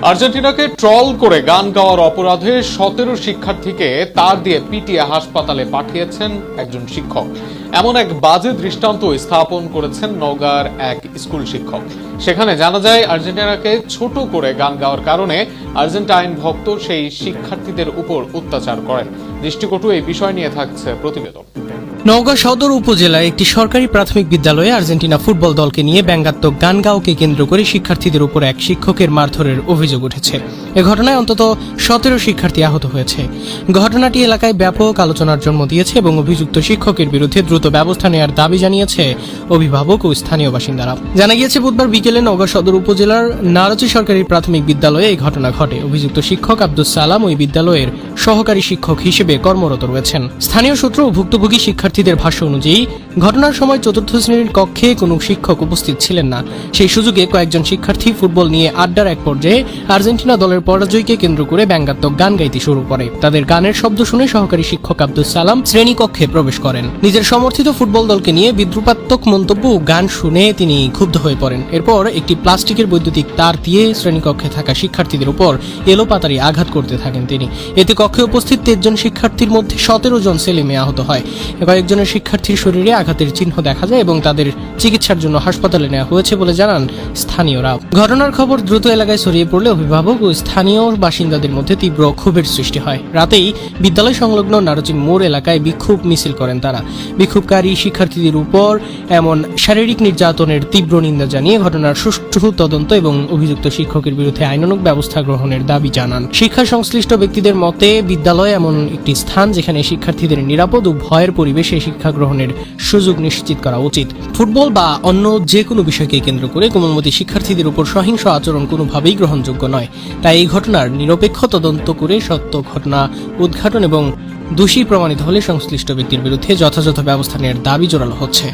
আর্জেন্টিনাকে ট্রল করে গান গাওয়ার অপরাধে 17 শিক্ষার্থীকে তার দিয়ে পিটিয়ে হাসপাতালে পাঠিয়েছেন একজন শিক্ষক। এমন এক বাজে দৃষ্টান্ত স্থাপন করেছেন নওগাঁর এক স্কুল শিক্ষক। সেখানে জানা যায় আর্জেন্টিনাকে ছোট করে গান গাওয়ার কারণে আর্জেন্টাইন ভক্ত সেই শিক্ষার্থীদের উপর অত্যাচার করেন। দৃষ্টিকটু এই বিষয় নিয়ে থাকছে প্রতিবেদন। নওগাঁ সদর উপজেলায় একটি সরকারি প্রাথমিক বিদ্যালয়ে আর্জেন্টিনা ফুটবল দলকে নিয়ে ব্যঙ্গাত্মক গান গাওয়াকে কেন্দ্র করে শিক্ষার্থীদের উপর এক শিক্ষকের মারধরের অভিযোগ উঠেছে। এ ঘটনায় অন্তত 17 শিক্ষার্থী আহত হয়েছে। ঘটনাটি এলাকায় ব্যাপক আলোচনার জন্ম দিয়েছে এবং অভিযুক্ত শিক্ষকের বিরুদ্ধে দ্রুত ব্যবস্থা নেওয়ার দাবি জানিয়েছে অভিভাবক ও স্থানীয় বাসিন্দারা। জানা গিয়েছে বুধবার বিকেলে নওগাঁ সদর উপজেলার নারচি সরকারি প্রাথমিক বিদ্যালয়ে এই ঘটনা ঘটে। অভিযুক্ত শিক্ষক আব্দুস সালাম ওই বিদ্যালয়ের সহকারী শিক্ষক হিসেবে কর্মরত রয়েছেন। স্থানীয় সূত্র ও ভুক্তভোগী শিক্ষার্থীদের ভাষ্য অনুযায়ী ঘটনার সময় চতুর্থ শ্রেণীর কক্ষে কোনো শিক্ষক উপস্থিত ছিলেন না। সেই সুযোগে কয়েকজন শিক্ষার্থী ফুটবল নিয়ে আড্ডার এক পর্যায়ে আর্জেন্টিনা দলের পরাজয়কে কেন্দ্র করে ব্যঙ্গাত্মক গান গাইতে শুরু করে। তাদের গানের শব্দ শুনে সহকারী শিক্ষক আব্দুস সালাম শ্রেণীকক্ষে প্রবেশ করেন। নিজের সমর্থিত ফুটবল দলকে নিয়ে বিদ্রুপাত্মক মন্তব্য ও গান শুনে তিনি ক্ষুব্ধ হয়ে পড়েন। এরপর একটি প্লাস্টিকের বৈদ্যুতিক তার দিয়ে শ্রেণীকক্ষে থাকা শিক্ষার্থীদের উপর এলোপাতাড়ি আঘাত করতে থাকেন তিনি। এতে কক্ষে উপস্থিত 13 জন শিক্ষার্থীর মধ্যে 17 জন ছেলে মেয়ে আহত হয়। কয়েকজনের শিক্ষার্থীর শরীরে আঘাতের চিহ্ন দেখা যায় এবং তাদের চিকিৎসার জন্য হাসপাতালে নেওয়া হয়েছে বলে জানান স্থানীয়রা। ঘটনার খবর দ্রুত এলাকায় ছড়িয়ে পড়লে অভিভাবক ও স্থানীয় বাসিন্দাদের মধ্যে তীব্র ক্ষোভের সৃষ্টি হয়। রাতেই বিদ্যালয় সংলগ্ন নারচি মোড় এলাকায় বিক্ষোভ মিছিল করেন তারা। বিক্ষোভকারী শিক্ষার্থীদের উপর এমন শারীরিক নির্যাতনের তীব্র নিন্দা জানিয়ে ঘটনার সুষ্ঠু তদন্ত এবং অভিযুক্ত শিক্ষকের বিরুদ্ধে আইনানুগ ব্যবস্থা গ্রহণের দাবি জানান। শিক্ষা সংশ্লিষ্ট ব্যক্তিদের মতে বিদ্যালয় এমন একটি স্থান যেখানে শিক্ষার্থীদের নিরাপদ ও ভয়ের পরিবেশে শিক্ষা গ্রহণের সুযোগ নিশ্চিত করা উচিত। ফুটবল বা অন্য যে কোনো বিষয়কে কেন্দ্র করে কোমলমতি শিক্ষার্থীদের উপর সহিংস আচরণ কোনোভাবেই গ্রহণযোগ্য নয়। তাই এই ঘটনার নিরপেক্ষ তদন্ত করে সত্য ঘটনা উদ্ঘাটন এবং দোষী প্রমাণিত হলে সংশ্লিষ্ট ব্যক্তির বিরুদ্ধে যথাযথ ব্যবস্থা নেওয়ার দাবি জোরালো হচ্ছে।